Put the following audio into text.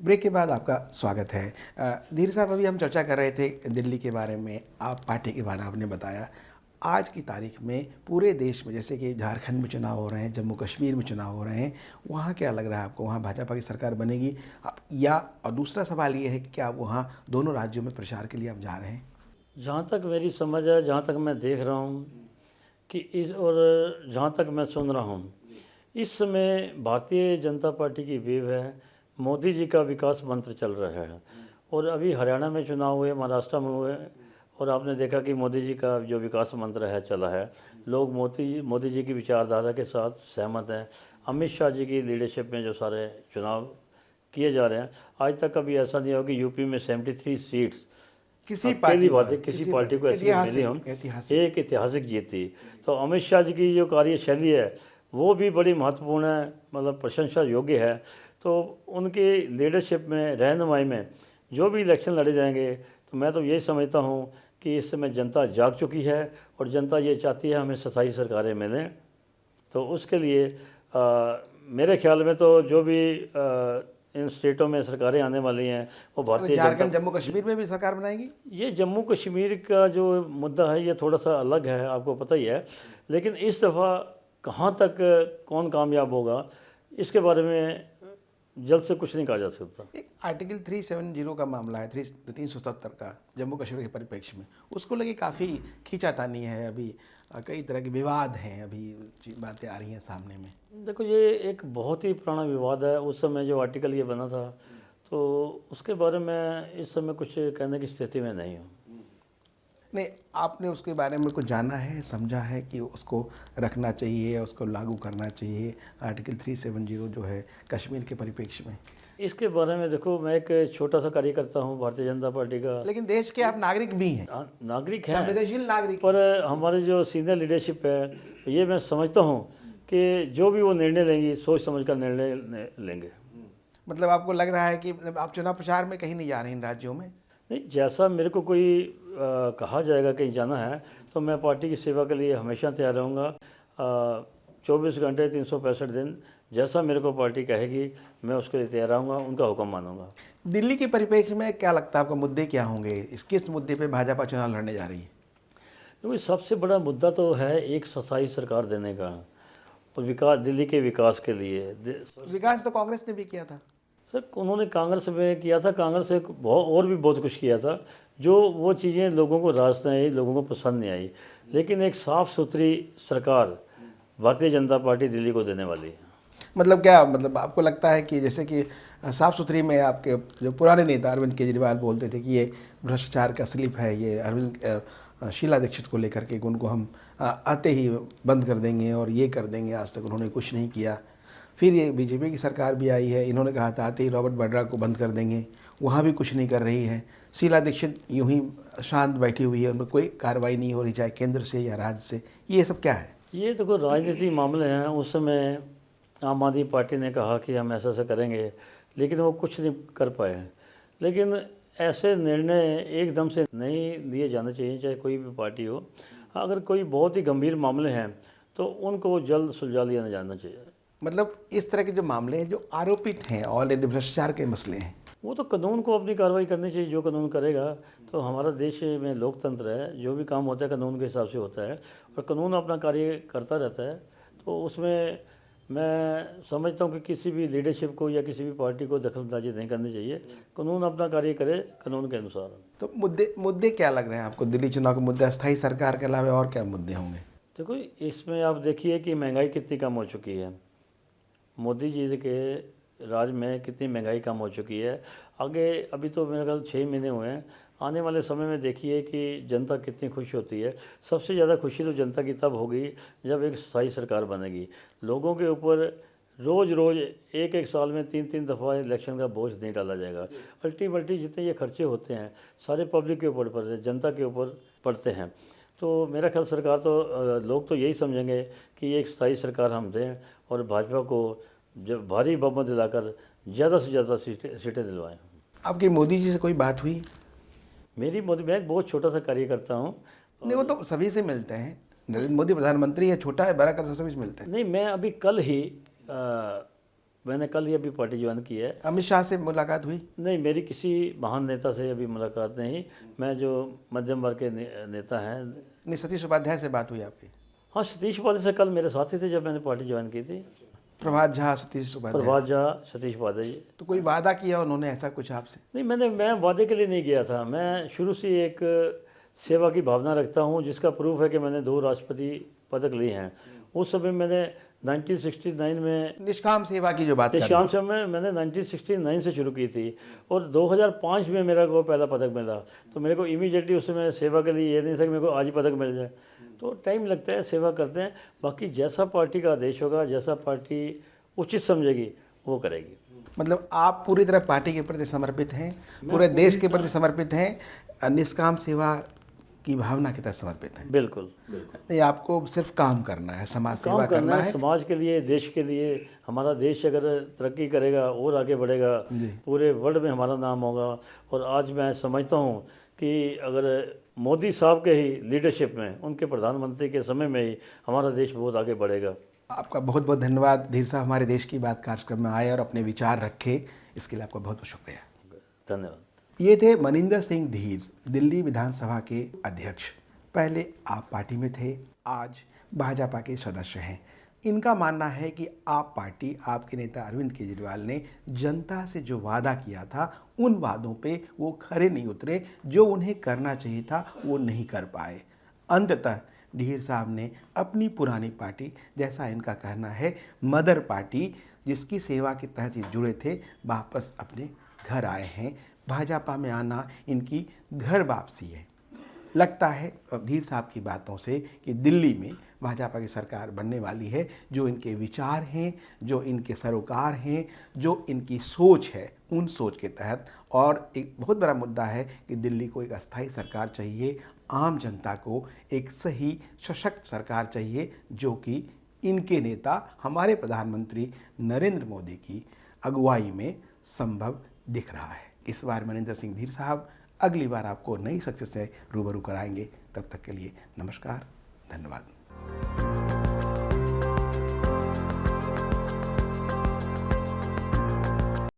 Break के बाद आपका स्वागत है। धीर साहब, अभी हम चर्चा कर रहे थे दिल्ली के बारे में, आप पार्टी के बारे में आपने बताया। आज की तारीख में पूरे देश में, जैसे कि झारखंड में चुनाव हो रहे हैं, जम्मू कश्मीर में चुनाव हो रहे हैं, वहाँ क्या लग रहा है आपको? वहाँ भाजपा की सरकार बनेगी या? और दूसरा सवाल ये है कि क्या आप वहाँ दोनों राज्यों में प्रचार के लिए आप जा रहे हैं? जहाँ तक मेरी समझ है, जहाँ तक मैं देख रहा हूँ कि और जहाँ तक मैं सुन रहा हूँ, इस समय भारतीय जनता पार्टी की वेव है। मोदी जी का विकास मंत्र चल रहा है। और अभी हरियाणा में चुनाव हुए, महाराष्ट्र में हुए, और आपने देखा कि मोदी जी का जो विकास मंत्र है चला है। लोग मोदी जी की विचारधारा के साथ सहमत हैं। अमित शाह जी की लीडरशिप में जो सारे चुनाव किए जा रहे हैं, आज तक कभी ऐसा नहीं हुआ कि यूपी में 73 सीट्स किसी पहली पार्टी बात है, पर, किसी पार्टी को ऐसी मिली हम। ऐतिहासिक। एक ऐतिहासिक जीत थी। तो अमित शाह जी की जो कार्यशैली है वो भी बड़ी महत्वपूर्ण है, मतलब प्रशंसा योग्य है। तो उनकी लीडरशिप में, रहनुमाई में जो भी इलेक्शन लड़े जाएंगे, तो मैं तो यही समझता हूँ कि इस समय जनता जाग चुकी है और जनता ये चाहती है हमें स्थायी सरकारें मिलें। तो उसके लिए मेरे ख्याल में तो जो भी इन स्टेटों में सरकारें आने वाली हैं वो भारतीय जनता। झारखंड जम्मू कश्मीर में भी सरकार बनाएगी? ये जम्मू कश्मीर का जो मुद्दा है ये थोड़ा सा अलग है, आपको पता ही है। लेकिन इस दफ़ा कहाँ तक कौन कामयाब होगा, इसके बारे में जल्द से कुछ नहीं कहा जा सकता। एक आर्टिकल 370 का मामला है, 370 का, जम्मू कश्मीर के परिप्रेक्ष्य में उसको लेके काफ़ी खींचातानी है। अभी कई तरह के विवाद हैं, अभी बातें आ रही हैं सामने में। देखो, ये एक बहुत ही पुराना विवाद है। उस समय जो आर्टिकल ये बना था, तो उसके बारे में इस समय कुछ कहने की स्थिति में नहीं हूँ। नहीं, आपने उसके बारे में कुछ जाना है, समझा है कि उसको रखना चाहिए, उसको लागू करना चाहिए, आर्टिकल 370 जो है कश्मीर के परिप्रेक्ष्य में? इसके बारे में देखो, मैं एक छोटा सा कार्यकर्ता हूँ भारतीय जनता पार्टी का। लेकिन देश के आप नागरिक भी हैं, नागरिक हैं, संवेदनशील नागरिक। पर हमारे जो सीनियर लीडरशिप है, ये मैं समझता हूँ कि जो भी वो निर्णय लेंगी सोच समझ कर निर्णय लेंगे। मतलब आपको लग रहा है कि आप चुनाव प्रचार में कहीं नहीं जा रहे हैं इन राज्यों में? नहीं, जैसा मेरे को कोई कहा जाएगा कहीं जाना है, तो मैं पार्टी की सेवा के लिए हमेशा तैयार रहूँगा। 24 घंटे 365 दिन जैसा मेरे को पार्टी कहेगी मैं उसके लिए तैयार रहूँगा, उनका हुक्म मानूंगा। दिल्ली के परिप्रेक्ष्य में क्या लगता है आपको, मुद्दे क्या होंगे? किस मुद्दे पे भाजपा चुनाव लड़ने जा रही है? क्योंकि सबसे बड़ा मुद्दा तो है एक स्थायी सरकार देने का, और विकास, दिल्ली के विकास के लिए। विकास तो कांग्रेस ने भी किया था सर, उन्होंने कांग्रेस में किया था, कांग्रेस से बहुत और भी बहुत कुछ किया था, जो वो चीज़ें लोगों को रास नहीं आई, लोगों को पसंद नहीं आई। लेकिन एक साफ़ सुथरी सरकार भारतीय जनता पार्टी दिल्ली को देने वाली है। मतलब क्या, मतलब आपको लगता है कि जैसे कि साफ़ सुथरी में आपके जो पुराने नेता अरविंद केजरीवाल बोलते थे कि ये भ्रष्टाचार का स्लिप है, ये अरविंद शीला दीक्षित को लेकर के, उनको हम आते ही बंद कर देंगे और ये कर देंगे, आज तक उन्होंने कुछ नहीं किया। फिर ये बीजेपी की सरकार भी आई है, इन्होंने कहा था आते ही रॉबर्ट वड्रा को बंद कर देंगे, वहाँ भी कुछ नहीं कर रही है। शीला दीक्षित यूं ही शांत बैठी हुई है, उनमें कोई कार्रवाई नहीं हो रही, चाहे केंद्र से या राज्य से। ये सब क्या है? ये देखो, राजनीतिक मामले हैं। उस समय आम आदमी पार्टी ने कहा कि हम ऐसा ऐसा करेंगे, लेकिन वो कुछ नहीं कर पाए। लेकिन ऐसे निर्णय एकदम से नहीं लिए जाने चाहिए, चाहे कोई भी पार्टी हो। अगर कोई बहुत ही गंभीर मामले हैं तो उनको जल्द सुलझा लिया जाना चाहिए। मतलब इस तरह के जो मामले हैं, जो आरोपित हैं ऑलरेडी भ्रष्टाचार के मसले हैं, वो तो कानून को अपनी कार्रवाई करनी चाहिए, जो कानून करेगा। तो हमारा देश में लोकतंत्र है, जो भी काम होता है कानून के हिसाब से होता है, और कानून अपना कार्य करता रहता है। तो उसमें मैं समझता हूँ कि किसी भी लीडरशिप को या किसी भी पार्टी को दखलंदाजी नहीं करनी चाहिए। कानून अपना कार्य करे कानून के अनुसार। तो मुद्दे क्या लग रहे हैं आपको दिल्ली चुनाव के मुद्दे? अस्थायी सरकार के अलावा और क्या मुद्दे होंगे? देखो, इसमें आप देखिए कि महंगाई कितनी कम हो चुकी है। मोदी जी के राज में कितनी महंगाई कम हो चुकी है। आगे अभी तो मेरे ख्याल 6 महीने हुए हैं, आने वाले समय में देखिए कि जनता कितनी खुश होती है। सबसे ज़्यादा खुशी तो जनता की तब होगी जब एक स्थायी सरकार बनेगी। लोगों के ऊपर रोज़ रोज़ एक एक साल में 3 3 दफ़ा इलेक्शन का बोझ नहीं डाला जाएगा। अल्टीमेटली जितने ये खर्चे होते हैं सारे पब्लिक के ऊपर पड़ते हैं, जनता के ऊपर पड़ते हैं। तो मेरा ख्याल सरकार तो लोग तो यही समझेंगे कि एक स्थायी सरकार हम दें और भाजपा को जब भारी बहुमत दिलाकर ज़्यादा से ज़्यादा सीटें दिलवाएं। आपकी मोदी जी से कोई बात हुई? मैं एक बहुत छोटा सा कार्यकर्ता हूँ। नहीं, वो तो सभी से मिलते हैं। नरेंद्र मोदी प्रधानमंत्री है, छोटा है बड़ा कर, सभी से मिलते हैं। नहीं, मैं अभी कल ही मैंने कल ही अभी पार्टी ज्वाइन की है। अमित शाह से मुलाकात हुई? नहीं, मेरी किसी महान नेता से अभी मुलाकात नहीं। मैं जो मध्यम वर्ग के नेता हैं। नहीं, सतीश उपाध्याय से बात हुई आपकी? हाँ, सतीश उपाध्याय से कल मेरे साथी थे जब मैंने पार्टी ज्वाइन की थी। प्रभात झा, सतीश उपाध्याय। प्रभात झा, सतीश उपाध्याय जी। तो कोई वादा किया उन्होंने ऐसा कुछ आपसे? नहीं, मैं वादे के लिए नहीं गया था। मैं शुरू से एक सेवा की भावना रखता हूँ, जिसका प्रूफ है कि मैंने 2 राष्ट्रपति पदक लिए हैं। उस समय मैंने 1969 में निष्काम सेवा की जो बात कर रहे शाम से मैंने 1969 से शुरू की थी और 2005 में मेरा को पहला पदक मिला। तो मेरे को इमीडिएटली उस समय सेवा के लिए ये नहीं था कि मेरे को आज ही पदक मिल जाए। तो टाइम लगता है, सेवा करते हैं। बाकी जैसा पार्टी का आदेश होगा, जैसा पार्टी उचित समझेगी वो करेगी। मतलब आप पूरी तरह पार्टी के प्रति समर्पित हैं, पूरे देश के प्रति समर्पित हैं, निष्काम सेवा की भावना की तरह समर्पित हैं? बिल्कुल। नहीं, आपको सिर्फ काम करना है, समाज सेवा काम करना करना है समाज के लिए, देश के लिए। हमारा देश अगर तरक्की करेगा और आगे बढ़ेगा, पूरे वर्ल्ड में हमारा नाम होगा। और आज मैं समझता हूँ कि अगर मोदी साहब के ही लीडरशिप में, उनके प्रधानमंत्री के समय में ही हमारा देश बहुत आगे बढ़ेगा। आपका बहुत बहुत धन्यवाद धीर साहब, हमारे देश की बात कार्यक्रम में आए और अपने विचार रखे, इसके लिए आपका बहुत बहुत शुक्रिया। धन्यवाद। ये थे मनिंदर सिंह धीर, दिल्ली विधानसभा के अध्यक्ष। पहले आप पार्टी में थे, आज भाजपा के सदस्य हैं। इनका मानना है कि आप पार्टी, आपके नेता अरविंद केजरीवाल ने जनता से जो वादा किया था, उन वादों पे वो खरे नहीं उतरे, जो उन्हें करना चाहिए था वो नहीं कर पाए। अंततः धीर साहब ने अपनी पुरानी पार्टी, जैसा इनका कहना है मदर पार्टी, जिसकी सेवा के तहत ये जुड़े थे, वापस अपने घर आए हैं। भाजपा में आना इनकी घर वापसी है। लगता है धीर साहब की बातों से कि दिल्ली में भाजपा की सरकार बनने वाली है। जो इनके विचार हैं, जो इनके सरोकार हैं, जो इनकी सोच है, उन सोच के तहत। और एक बहुत बड़ा मुद्दा है कि दिल्ली को एक अस्थायी सरकार चाहिए, आम जनता को एक सही सशक्त सरकार चाहिए, जो कि इनके नेता हमारे प्रधानमंत्री नरेंद्र मोदी की अगुवाई में संभव दिख रहा है। इस बार मनिंदर सिंह धीर साहब, अगली बार आपको नई सक्सेस से रूबरू कराएंगे। तब तक के लिए नमस्कार, धन्यवाद।